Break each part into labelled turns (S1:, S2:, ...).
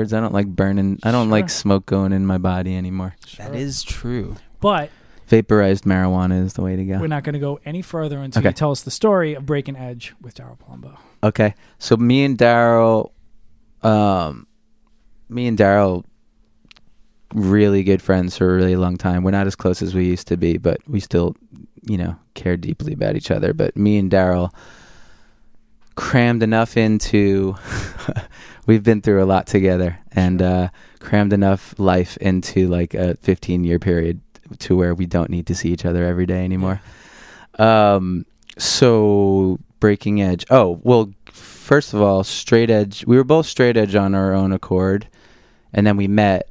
S1: I don't like burning. I don't like
S2: Sure.
S1: smoke going in my body anymore.
S2: Sure.
S3: That is true.
S2: But
S1: Vaporized marijuana is the way to go.
S2: we're not going to go any further until
S1: Okay.
S2: you tell us the story of Breaking Edge with Daryl Palumbo.
S1: Okay, so me and Daryl, really good friends for a really long time. We're not as close as we used to be, but we still, care deeply about each other. But me and Daryl crammed enough into, we've been through a lot together, and crammed enough life into like a 15-year period to where we don't need to see each other every day anymore. So Breaking Edge. Oh, well, first of all, straight edge. We were both straight edge on our own accord, and then we met,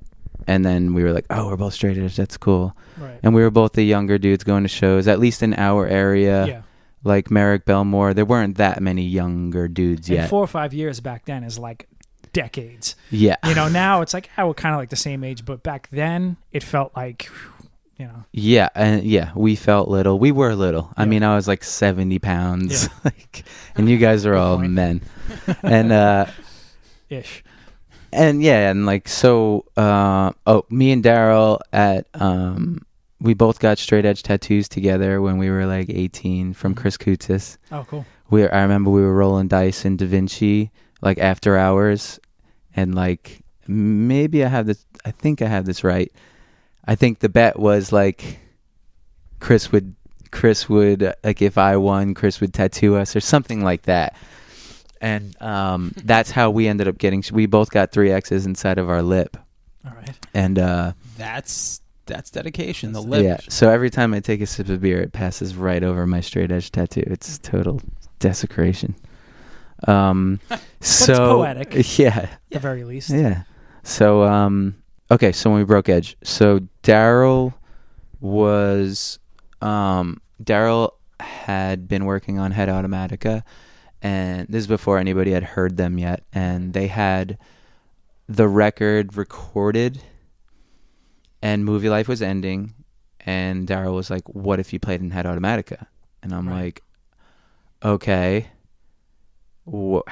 S1: and then we were like, oh, we're both straight edge. That's cool.
S2: Right.
S1: And we were both the younger dudes going to shows, at least in our area.
S2: Yeah.
S1: Like Merrick Belmore, there weren't that many younger dudes
S2: And
S1: yet.
S2: 4 or 5 years back then is like decades.
S1: Yeah.
S2: Now it's like, we're kind of like the same age, but back then it felt like,
S1: Yeah, and we felt little. We were little. I
S2: Yeah.
S1: mean, I was like 70 pounds,
S2: Yeah.
S1: and you guys are all
S2: point.
S1: men. And
S2: ish.
S1: and yeah, and like so. Me and Daryl we both got straight edge tattoos together when we were like 18 from Chris Koutzis.
S2: Oh, cool.
S1: I remember we were rolling dice in Da Vinci like after hours, and like maybe I think I have this right. I think the bet was like Chris would like, if I won, Chris would tattoo us or something like that. And that's how we ended up we both got 3 X's inside of our lip.
S2: All right.
S1: And
S3: That's dedication. The lip.
S1: yeah, so every time I take a sip of beer, it passes right over my straight edge tattoo. It's total desecration. So
S2: it's poetic.
S1: Yeah.
S2: At the very least.
S1: Yeah. So okay, so when we broke edge, so Daryl had been working on Head Automatica, and this is before anybody had heard them yet, and they had the record recorded, and MovieLife was ending, and Daryl was like, what if you played in Head Automatica? And I'm
S2: Right.
S1: like, okay, what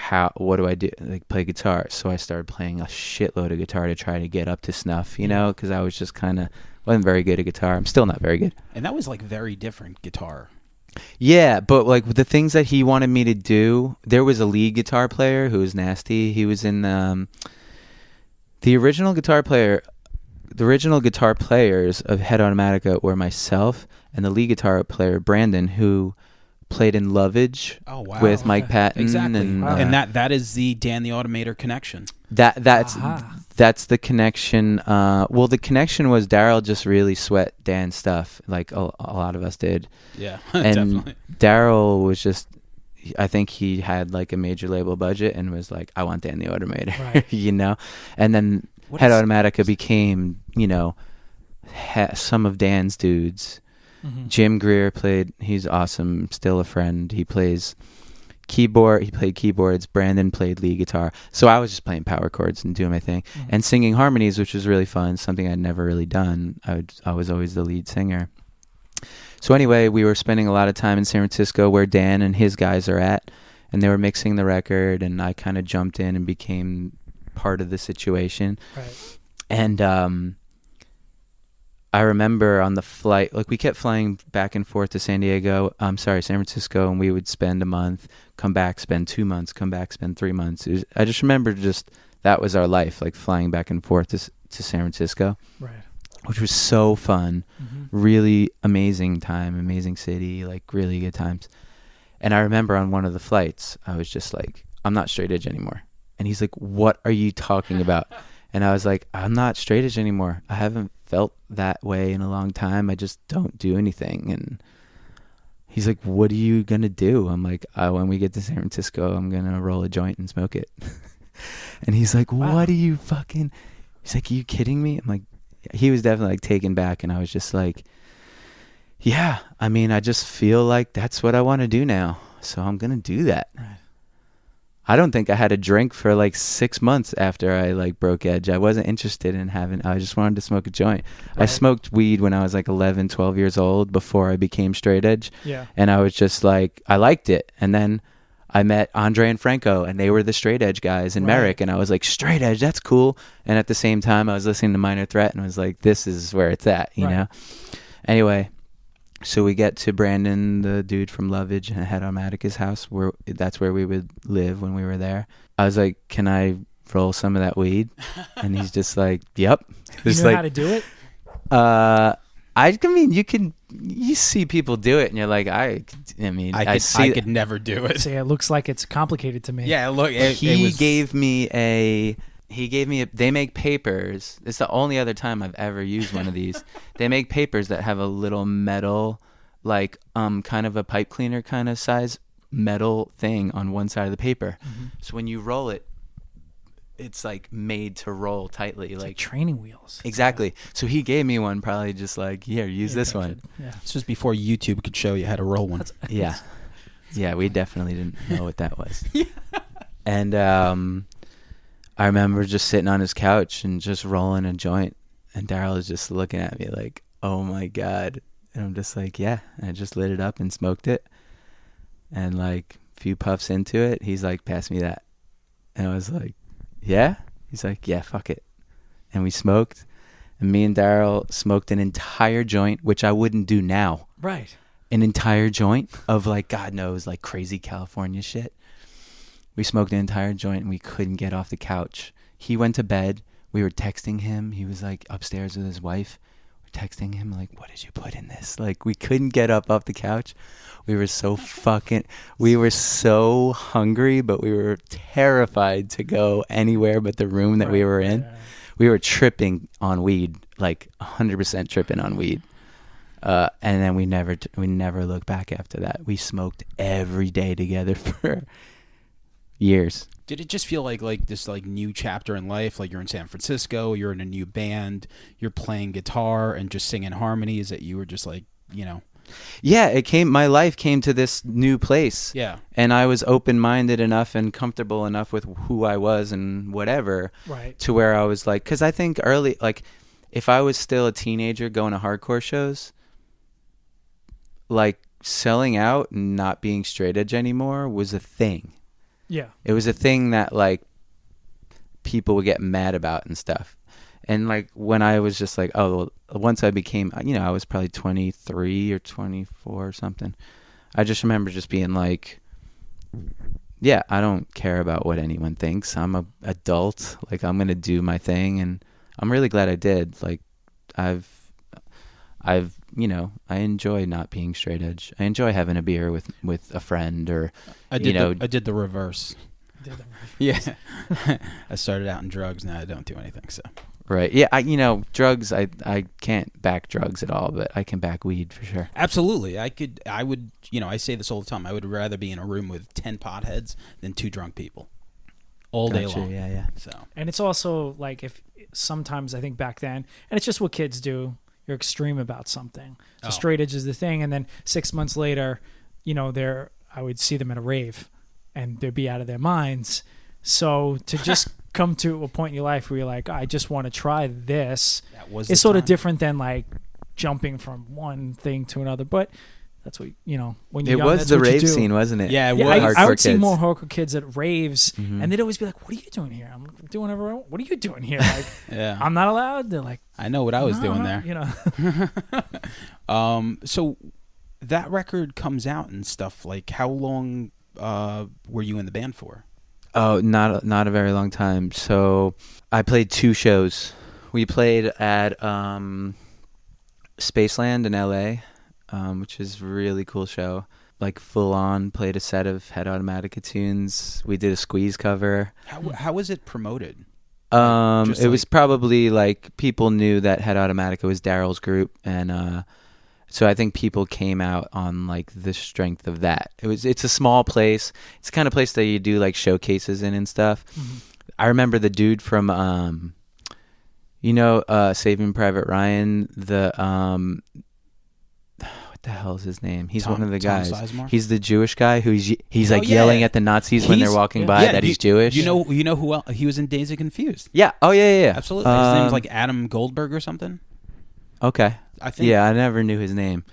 S1: do I do? Like, play guitar. So I started playing a shitload of guitar to try to get up to snuff, because I was just wasn't very good at guitar. I'm still not very good.
S3: And that was like very different guitar.
S1: Yeah, but like the things that he wanted me to do, there was a lead guitar player who was nasty. He was in the original guitar player. The original guitar players of Head Automatica were myself and the lead guitar player Brandon, who played in Lovage with Mike Patton.
S3: Exactly.
S1: And,
S3: and that is the Dan the Automator connection.
S1: That's the connection. Well, the connection was Daryl just really sweat Dan's stuff, like a lot of us did.
S3: Yeah,
S1: and
S3: definitely.
S1: Daryl was just, I think he had like a major label budget and was like, I want Dan the Automator,
S2: Right.
S1: And then Head Automatica became, some of Dan's dudes.
S2: Mm-hmm.
S1: Jim Greer played. He's awesome. Still a friend. He plays keyboard. He played keyboards. Brandon played lead guitar. So I was just playing power chords and doing my thing and singing harmonies, which was really fun. Something I'd never really done. I was always the lead singer. So anyway, we were spending a lot of time in San Francisco, where Dan and his guys are at, and they were mixing the record, and I kind of jumped in and became part of the situation.
S2: Right.
S1: And I remember on the flight, like we kept flying back and forth to San Francisco, and we would spend a month, come back, spend 2 months, come back, spend 3 months. I just remember that was our life, like flying back and forth to San Francisco,
S2: Right.
S1: which was so fun, really amazing time, amazing city, like really good times. And I remember on one of the flights, I was just like, I'm not straight edge anymore. And he's like, what are you talking about? And I was like, I'm not straight edge anymore. I haven't felt that way in a long time. I just don't do anything. And he's like, what are you going to do? I'm like, when we get to San Francisco, I'm going to roll a joint and smoke it. And he's like, what are you fucking... He's like, are you kidding me? I'm like, he was definitely like taken back. And I was just like, yeah, I mean, I just feel like that's what I want to do now. So I'm going to do that.
S2: Right.
S1: I don't think I had a drink for like 6 months after I like broke edge. I wasn't interested in I just wanted to smoke a joint.
S2: Right.
S1: I smoked weed when I was like 11, 12 years old before I became straight edge.
S2: Yeah.
S1: And I was just like, I liked it. And then I met Andre and Franco, and they were the straight edge guys in Merrick, and I was like, straight edge, that's cool. And at the same time, I was listening to Minor Threat, and was like, this is where it's at, you know? Anyway, so we get to Brandon, the dude from Lovage and Head Automatica's house, where that's where we would live when we were there. I was like, can I roll some of that weed? And he's just like, yep.
S2: You know how to do it?
S1: I mean, you see people do it, and you're like, I
S3: could never do it.
S2: See, it looks like it's complicated to me.
S3: Yeah, look,
S1: he gave me a. They make papers. It's the only other time I've ever used one of these. They make papers that have a little metal, like kind of a pipe cleaner kind of size metal thing on one side of the paper. Mm-hmm. So when you roll it, it's like made to roll tightly,
S2: like training wheels.
S1: Exactly. So he gave me one, probably just like, here, use this one.
S3: Yeah. This was before YouTube could show you how to roll one.
S1: Yeah. Yeah, we definitely didn't know what that was. Yeah. And I remember just sitting on his couch and just rolling a joint, and Daryl was just looking at me like, oh my God. And I'm just like, yeah. And I just lit it up and smoked it. And like a few puffs into it, he's like, pass me that. And I was like, yeah? He's like, yeah, fuck it. And we smoked. And me and Daryl smoked an entire joint, which I wouldn't do now.
S2: Right.
S1: An entire joint of like, God knows, like crazy California shit. We smoked an entire joint and we couldn't get off the couch. He went to bed. We were texting him. He was like upstairs with his wife. We're texting him like, what did you put in this? Like, we couldn't get up off the couch. We were so hungry, but we were terrified to go anywhere but the room that we were in. Yeah. We were tripping on weed, like 100% tripping on weed. And then we never looked back after that. We smoked every day together for years.
S3: Did it just feel like this like new chapter in life? Like you're in San Francisco, you're in a new band, you're playing guitar and just singing harmonies that you were just like, you know.
S1: Yeah, my life came to this new place.
S3: Yeah.
S1: And I was open-minded enough and comfortable enough with who I was and whatever.
S2: Right.
S1: To where I was like, because I think early, like if I was still a teenager going to hardcore shows, like selling out and not being straight edge anymore was a thing.
S2: Yeah.
S1: It was a thing that like people would get mad about and stuff. And like when I was just like, oh, well, once I became, you know, I was probably 23 or 24 or something. I just remember just being like, yeah, I don't care about what anyone thinks. I'm an adult. Like I'm going to do my thing. And I'm really glad I did. Like I've, you know, I enjoy not being straight edge. I enjoy having a beer with a friend or,
S3: I did the reverse. Yeah. I started out in drugs. Now I don't do anything. So.
S1: Right. Yeah. Drugs, I can't back drugs at all, but I can back weed for sure.
S3: Absolutely. I would, I say this all the time. I would rather be in a room with 10 potheads than 2 drunk people all day long.
S1: Yeah.
S3: So.
S2: And it's also like if sometimes I think back then, and it's just what kids do. You're extreme about something. So straight edge is the thing. And then 6 months later, I would see them at a rave and they'd be out of their minds. So to just come to a point in your life where you're like, I just want to try this. It's sort of different than like jumping from one thing to another. But that's what, when you're young,
S1: was the rave scene, wasn't it?
S3: Yeah, it
S2: was. I would
S1: kids.
S2: see more hardcore kids at raves, and they'd always be like, what are you doing here? I'm doing whatever I want. What are you doing here? Like,
S3: yeah.
S2: I'm not allowed. They're like,
S3: I know what I was doing there. So that record comes out and stuff. Like, how long were you in the band for?
S1: Oh, not a very long time. So I played 2 shows. We played at Spaceland in LA, which is a really cool show. Like full on, played a set of Head Automatica tunes. We did a Squeeze cover.
S3: How was it promoted?
S1: It was probably like people knew that Head Automatica was Daryl's group, and so I think people came out on like the strength of that. It's a small place. It's the kind of place that you do like showcases in and stuff. Mm-hmm. I remember the dude from Saving Private Ryan, what the hell is his name? He's one of the guys.
S3: Sizemore?
S1: He's the Jewish guy who he's like yelling at the Nazis when they're walking by that he's Jewish.
S3: You know who else? He was in Dazed and Confused.
S1: Yeah. Oh yeah.
S3: Absolutely. His name's like Adam Goldberg or something.
S1: Okay.
S3: I think.
S1: Yeah, I never knew his name,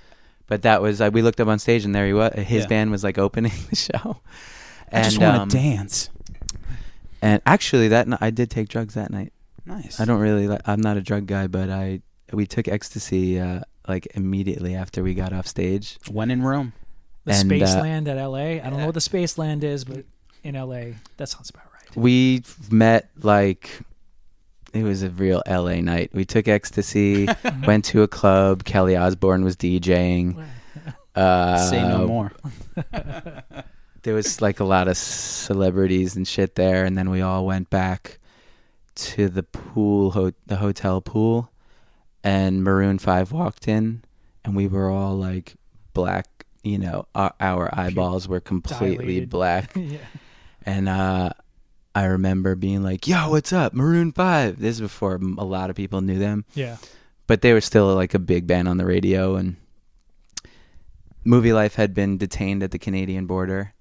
S1: but that was we looked up on stage and there he was. His band was like opening the show,
S3: I just want to dance.
S1: And actually, I did take drugs that night.
S3: Nice.
S1: I don't really. I'm not a drug guy, but we took ecstasy like immediately after we got off stage.
S3: When in Rome?
S2: The Spaceland at L.A. I don't know what the Spaceland is, but in L.A. that sounds about right.
S1: We met like it was a real L.A. night. We took ecstasy, went to a club. Kelly Osbourne was DJing.
S3: Say no more.
S1: There was like a lot of celebrities and shit there, and then we all went back to the pool, the hotel pool, and Maroon 5 walked in, and we were all like black. You know, our eyeballs were completely
S2: Dilated.
S1: black.
S2: Yeah.
S1: And I remember being like, "Yo, what's up, Maroon 5?" This is before a lot of people knew them.
S2: Yeah.
S1: But they were still like a big band on the radio, and MovieLife had been detained at the Canadian border,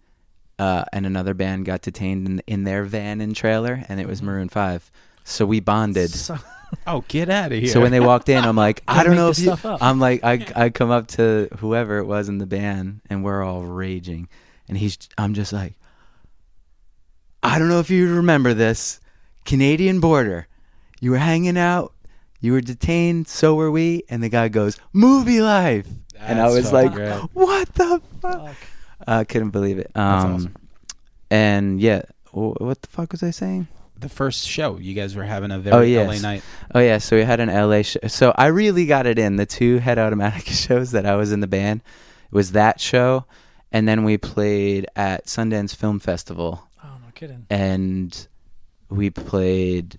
S1: and another band got detained in their van and trailer, and it was Maroon 5. So we bonded.
S3: Oh, get out of here.
S1: So when they walked in, I'm like, I don't know if you...
S2: stuff up.
S1: I'm like, I come up to whoever it was in the band, and we're all raging. And I'm just like, I don't know if you remember this. Canadian border. You were hanging out. You were detained. So were we. And the guy goes, MovieLife. And I was like,
S3: great.
S1: what the fuck? I couldn't believe it.
S3: That's awesome.
S1: And yeah, what the fuck was I saying?
S3: The first show, you guys were having a very LA night.
S1: Oh yeah, so we had an LA show. So I really got it in. The 2 Head Automatica shows that I was in the band, it was that show, and then we played at Sundance Film Festival.
S2: Oh, no kidding.
S1: And we played,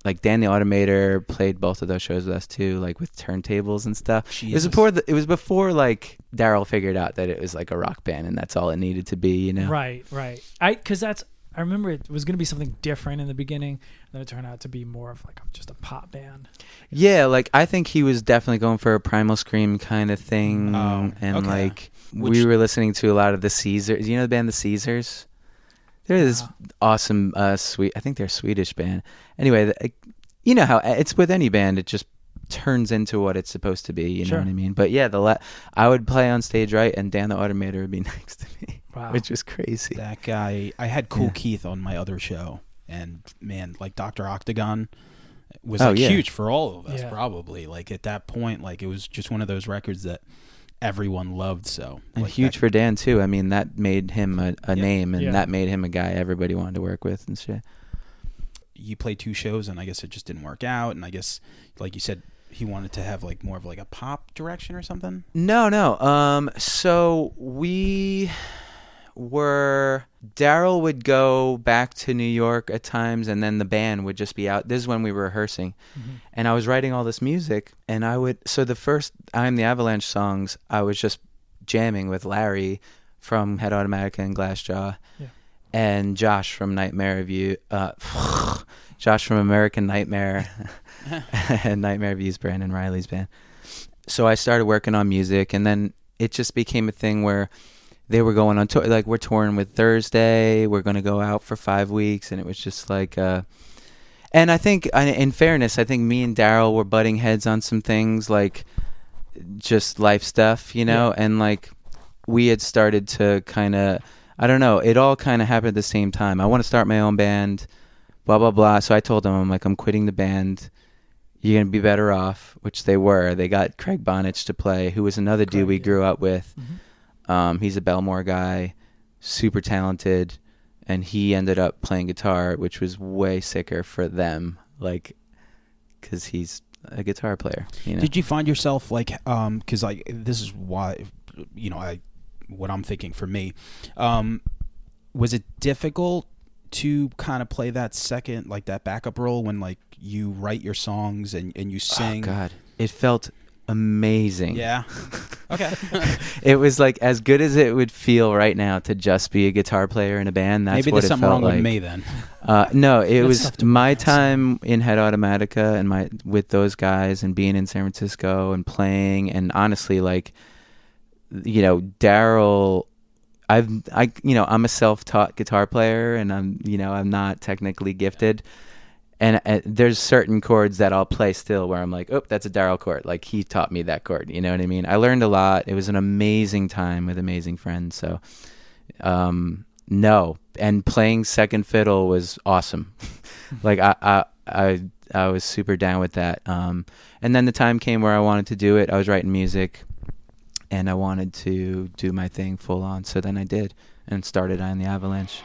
S1: like Dan the Automator played both of those shows with us too, like with turntables and stuff.
S3: Jesus.
S1: It was before like Daryl figured out that it was like a rock band and that's all it needed to be, you know?
S2: Right. I remember it was going to be something different in the beginning, and then it turned out to be more of like just a pop band.
S1: Yeah, like I think he was definitely going for a Primal Scream kind of thing, and like we were listening to a lot of the Caesars. You know the band the Caesars? They're this awesome, sweet. I think they're a Swedish band. Anyway, you know how it's with any band; it just turns into what it's supposed to be. You know what I mean? But yeah, I would play on stage right, and Dan the Automator would be next to me. Wow. Which was crazy.
S3: That guy, I had Cool Keith on my other show, and man, like Dr. Octagon was huge for all of us, probably. Like at that point, like it was just one of those records that everyone loved. So
S1: and
S3: like
S1: huge for Dan too. I mean, that made him a name, and that made him a guy everybody wanted to work with and shit.
S3: You played 2 shows, and I guess it just didn't work out. And I guess, like you said, he wanted to have like more of like a pop direction or something.
S1: No. So Daryl would go back to New York at times, and then the band would just be out. This is when we were rehearsing, and I was writing all this music, and the first I'm the Avalanche songs, I was just jamming with Larry from Head Automatica and Glassjaw, and Josh from Josh from American Nightmare, and Nightmare Views, Brandon Reilly's band. So I started working on music, and then it just became a thing where they were going on tour, like we're touring with Thursday, we're going to go out for 5 weeks, and it was just like, and I think, in fairness, I think me and Daryl were butting heads on some things, like just life stuff, you know, and like we had started to kind of, I don't know, it all kind of happened at the same time. I want to start my own band, blah, blah, blah. So I told him, I'm like, I'm quitting the band. You're going to be better off, which they were. They got Craig Bonich to play, who was another dude we grew up with. He's a Belmore guy, super talented, and he ended up playing guitar, which was way sicker for them, like, because he's a guitar player. You know?
S3: Did you find yourself like, because like this is why, you know, what I'm thinking for me, was it difficult to kind of play that second, like that backup role when like you write your songs and you sing?
S1: Oh God, it felt amazing.
S3: Yeah. Okay.
S1: It was like as good as it would feel right now to just be a guitar player in a band. That's
S3: maybe
S1: what
S3: there's
S1: it
S3: something
S1: felt
S3: wrong
S1: like.
S3: with me then.
S1: No, it was my time in Head Automatica and with those guys and being in San Francisco and playing, and honestly, like, you know, Daryl, I'm a self-taught guitar player, and I'm not technically gifted. And there's certain chords that I'll play still where I'm like, oh, that's a Daryl chord. Like, he taught me that chord. You know what I mean? I learned a lot. It was an amazing time with amazing friends. So No, and playing second fiddle was awesome. Like I was super down with that. And then the time came where I wanted to do it. I was writing music, and I wanted to do my thing full on. So then I did, and started on the Avalanche.